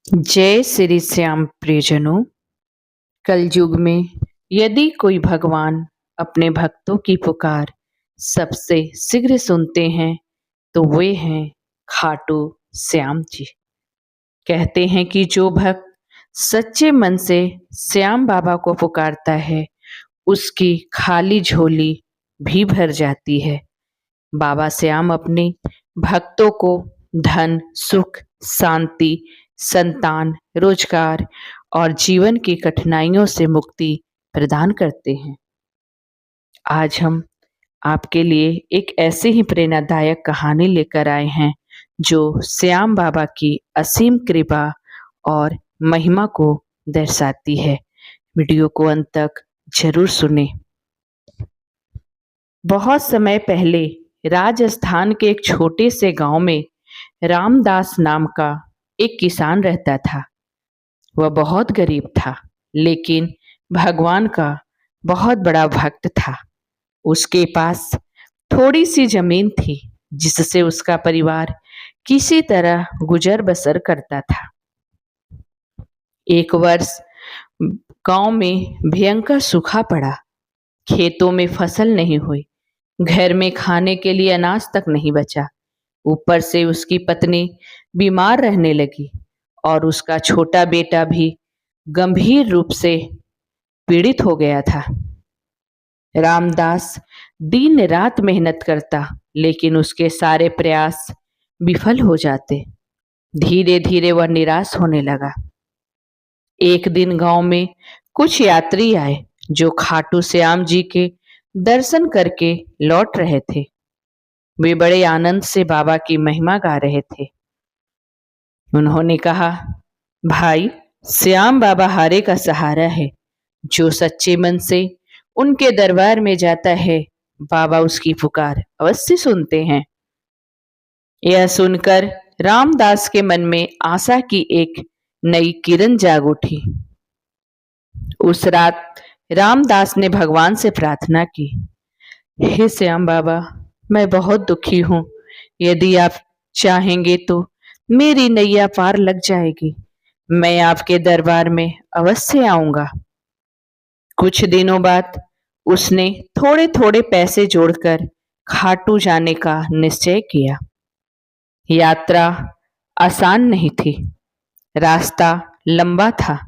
जय श्री श्याम प्रियजनों। कलयुग में यदि कोई भगवान अपने भक्तों की पुकार सबसे शीघ्र सुनते हैं तो वे हैं खाटू श्याम जी। कहते हैं कि जो भक्त सच्चे मन से श्याम बाबा को पुकारता है उसकी खाली झोली भी भर जाती है। बाबा श्याम अपने भक्तों को धन, सुख, शांति, संतान, रोजगार और जीवन की कठिनाइयों से मुक्ति प्रदान करते हैं। आज हम आपके लिए एक ऐसी ही प्रेरणादायक कहानी लेकर आए हैं जो श्याम बाबा की असीम कृपा और महिमा को दर्शाती है। वीडियो को अंत तक जरूर सुने। बहुत समय पहले राजस्थान के एक छोटे से गांव में रामदास नाम का एक किसान रहता था। वह बहुत गरीब था, लेकिन भगवान का बहुत बड़ा भक्त था। उसके पास थोड़ी सी जमीन थी, जिससे उसका परिवार किसी तरह गुजर बसर करता था। एक वर्ष गांव में भयंकर सूखा पड़ा। खेतों में फसल नहीं हुई, घर में खाने के लिए अनाज तक नहीं बचा। ऊपर से उसकी पत्नी बीमार रहने लगी और उसका छोटा बेटा भी गंभीर रूप से पीड़ित हो गया था। रामदास दिन रात मेहनत करता, लेकिन उसके सारे प्रयास विफल हो जाते। धीरे धीरे वह निराश होने लगा। एक दिन गांव में कुछ यात्री आए जो खाटू श्याम जी के दर्शन करके लौट रहे थे। वे बड़े आनंद से बाबा की महिमा गा रहे थे। उन्होंने कहा, भाई, श्याम बाबा हारे का सहारा है। जो सच्चे मन से उनके दरबार में जाता है, बाबा उसकी पुकार अवश्य सुनते हैं। यह सुनकर रामदास के मन में आशा की एक नई किरण जाग उठी। उस रात रामदास ने भगवान से प्रार्थना की, हे श्याम बाबा, मैं बहुत दुखी हूं। यदि आप चाहेंगे तो मेरी नैया पार लग जाएगी। मैं आपके दरबार में अवश्य आऊंगा। कुछ दिनों बाद उसने थोड़े थोड़े पैसे जोड़कर खाटू जाने का निश्चय किया। यात्रा आसान नहीं थी। रास्ता लंबा था,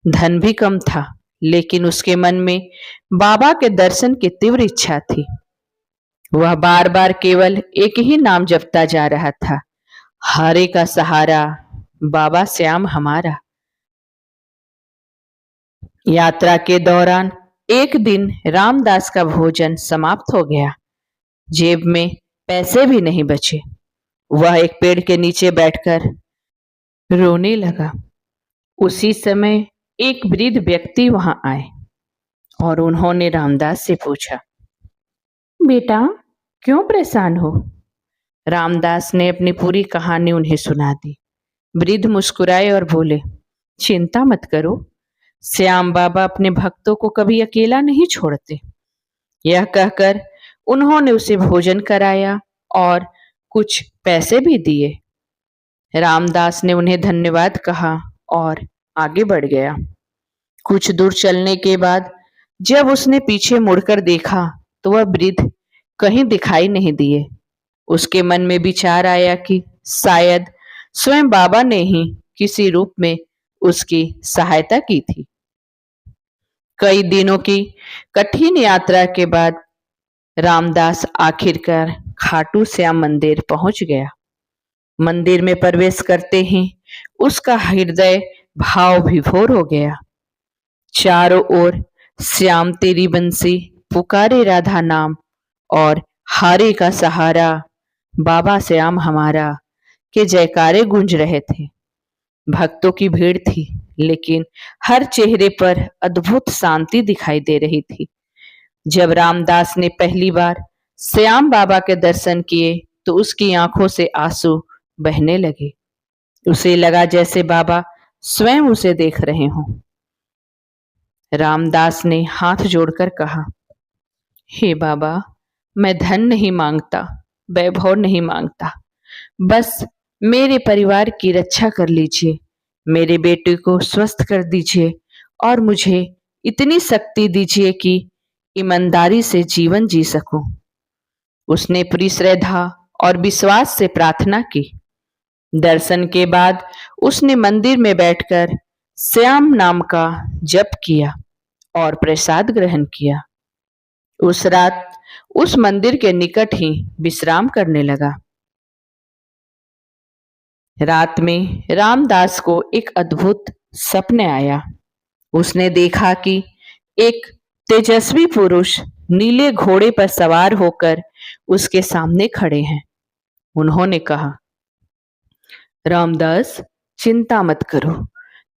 धन भी कम था, लेकिन उसके मन में बाबा के दर्शन की तीव्र इच्छा थी। वह बार बार केवल एक ही नाम जपता जा रहा था, हारे का सहारा, बाबा श्याम हमारा। यात्रा के दौरान एक दिन रामदास का भोजन समाप्त हो गया। जेब में पैसे भी नहीं बचे। वह एक पेड़ के नीचे बैठकर रोने लगा। उसी समय एक वृद्ध व्यक्ति वहां आए और उन्होंने रामदास से पूछा, बेटा, क्यों परेशान हो? रामदास ने अपनी पूरी कहानी उन्हें सुना दी। वृद्ध मुस्कुराए और बोले, चिंता मत करो, श्याम बाबा अपने भक्तों को कभी अकेला नहीं छोड़ते। यह कहकर उन्होंने उसे भोजन कराया और कुछ पैसे भी दिए। रामदास ने उन्हें धन्यवाद कहा और आगे बढ़ गया। कुछ दूर चलने के बाद जब उसने पीछे मुड़कर देखा तो वह वृद्ध कहीं दिखाई नहीं दिए। उसके मन में विचार आया कि शायद स्वयं बाबा ने ही किसी रूप में उसकी सहायता की थी। कई दिनों की कठिन यात्रा के बाद रामदास आखिरकार खाटू श्याम मंदिर पहुंच गया। मंदिर में प्रवेश करते ही उसका हृदय भाव विभोर हो गया। चारों ओर श्याम तेरी बंसी, पुकारे राधा नाम और हारे का सहारा, बाबा श्याम हमारा के जयकारे गूंज रहे थे। भक्तों की भीड़ थी, लेकिन हर चेहरे पर अद्भुत शांति दिखाई दे रही थी। जब रामदास ने पहली बार श्याम बाबा के दर्शन किए तो उसकी आंखों से आंसू बहने लगे। उसे लगा जैसे बाबा स्वयं उसे देख रहे हों। रामदास ने हाथ जोड़कर कहा, हे बाबा, मैं धन नहीं मांगता, वैभव नहीं मांगता, बस मेरे परिवार की रक्षा कर लीजिए। मेरे बेटे को स्वस्थ कर दीजिए और मुझे इतनी शक्ति दीजिए कि ईमानदारी से जीवन जी सकूं। उसने पूरी श्रद्धा और विश्वास से प्रार्थना की। दर्शन के बाद उसने मंदिर में बैठकर श्याम नाम का जप किया और प्रसाद ग्रहण किया। उस रात उस मंदिर के निकट ही विश्राम करने लगा। रात में रामदास को एक अद्भुत सपने आया। उसने देखा कि एक तेजस्वी पुरुष नीले घोड़े पर सवार होकर उसके सामने खड़े हैं। उन्होंने कहा, रामदास, चिंता मत करो,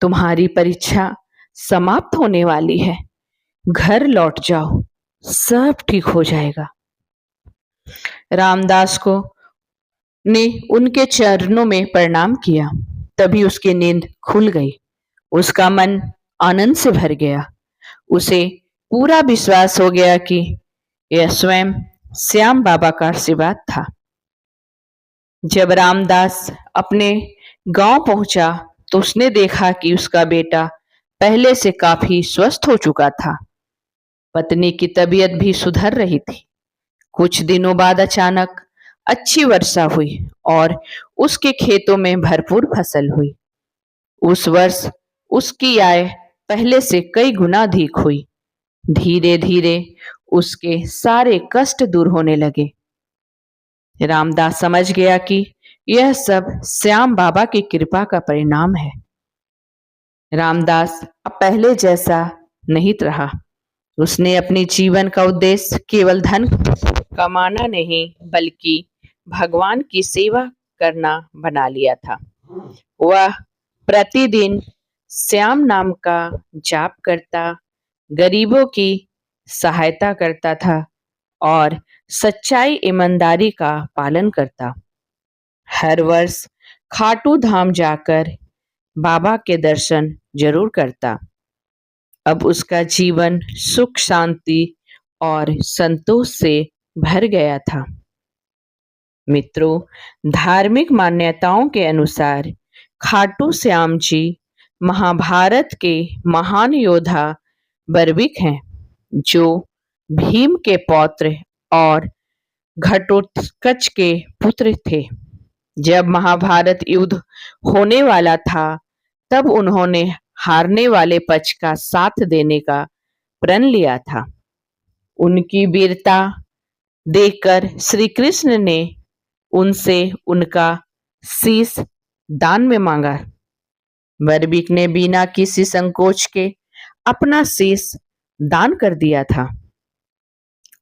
तुम्हारी परीक्षा समाप्त होने वाली है। घर लौट जाओ, सब ठीक हो जाएगा। रामदास को ने उनके चरणों में प्रणाम किया। तभी उसकी नींद खुल गई। उसका मन आनंद से भर गया। उसे पूरा विश्वास हो गया कि यह स्वयं श्याम बाबा का आशीर्वाद था। जब रामदास अपने गांव पहुंचा तो उसने देखा कि उसका बेटा पहले से काफी स्वस्थ हो चुका था। पत्नी की तबीयत भी सुधर रही थी। कुछ दिनों बाद अचानक अच्छी वर्षा हुई और उसके खेतों में भरपूर फसल हुई। उस वर्ष उसकी आय पहले से कई गुना अधिक हुई। धीरे धीरे उसके सारे कष्ट दूर होने लगे। रामदास समझ गया कि यह सब श्याम बाबा की कृपा का परिणाम है। रामदास अब पहले जैसा नहीं रहा। उसने अपने जीवन का उद्देश्य केवल धन कमाना नहीं बल्कि भगवान की सेवा करना बना लिया था। वह प्रतिदिन श्याम नाम का जाप करता, गरीबों की सहायता करता था और सच्चाई ईमानदारी का पालन करता। हर वर्ष खाटू धाम जाकर बाबा के दर्शन जरूर करता। अब उसका जीवन सुख, शांति और संतोष से भर गया था। मित्रों, धार्मिक मान्यताओं के अनुसार खाटू श्याम जी महाभारत के महान योद्धा बर्बिक हैं, जो भीम के पौत्र और घटोत्कच के पुत्र थे। जब महाभारत युद्ध होने वाला था तब उन्होंने हारने वाले पक्ष का साथ देने का प्रण लिया था। उनकी वीरता देखकर श्री कृष्ण ने उनसे उनका शीश दान में मांगा। बर्बिक ने बिना किसी संकोच के अपना शीश दान कर दिया था।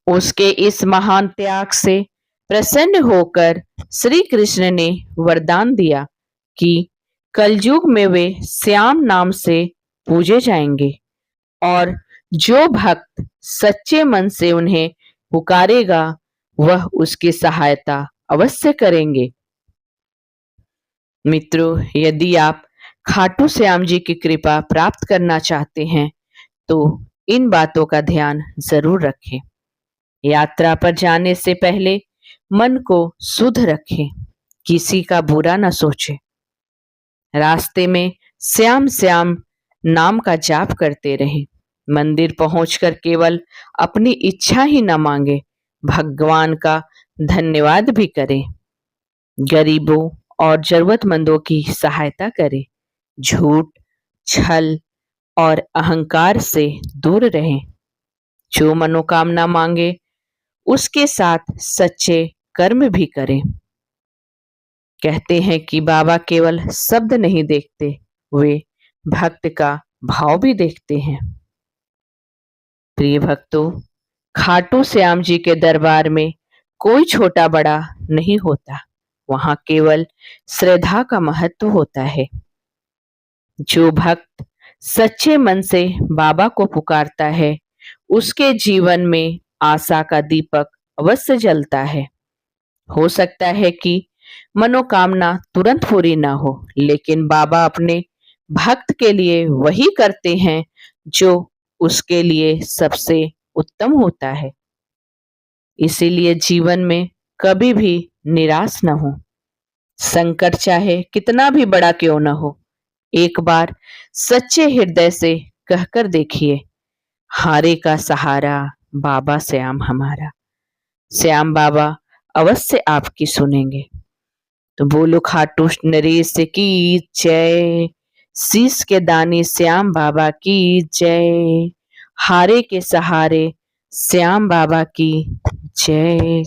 उसके इस महान त्याग से प्रसन्न होकर श्री कृष्ण ने वरदान दिया कि कलयुग में वे श्याम नाम से पूजे जाएंगे और जो भक्त सच्चे मन से उन्हें पुकारेगा वह उसकी सहायता अवश्य करेंगे। मित्रों, यदि आप खाटू श्याम जी की कृपा प्राप्त करना चाहते हैं तो इन बातों का ध्यान जरूर रखें। यात्रा पर जाने से पहले मन को शुद्ध रखें, किसी का बुरा न सोचें। रास्ते में श्याम श्याम नाम का जाप करते रहें। मंदिर पहुंचकर केवल अपनी इच्छा ही न मांगे, भगवान का धन्यवाद भी करें। गरीबों और जरूरतमंदों की सहायता करें। झूठ, छल और अहंकार से दूर रहें। जो मनोकामना मांगे उसके साथ सच्चे कर्म भी करें। कहते हैं कि बाबा केवल शब्द नहीं देखते, वे भक्त का भाव भी देखते हैं। प्रिय भक्तों, खाटू श्याम जी के दरबार में कोई छोटा बड़ा नहीं होता, वहां केवल श्रद्धा का महत्व होता है। जो भक्त सच्चे मन से बाबा को पुकारता है उसके जीवन में आशा का दीपक अवश्य जलता है। हो सकता है कि मनोकामना तुरंत पूरी ना हो, लेकिन बाबा अपने भक्त के लिए वही करते हैं जो उसके लिए सबसे उत्तम होता है। इसीलिए जीवन में कभी भी निराश न हो। संकट चाहे कितना भी बड़ा क्यों न हो, एक बार सच्चे हृदय से कहकर देखिए, हारे का सहारा बाबा श्याम हमारा। श्याम बाबा अवश्य आपकी सुनेंगे। तो बोलो खाटू नरेश की जय, शीश के दानी श्याम बाबा की जय, हारे के सहारे श्याम बाबा की जय।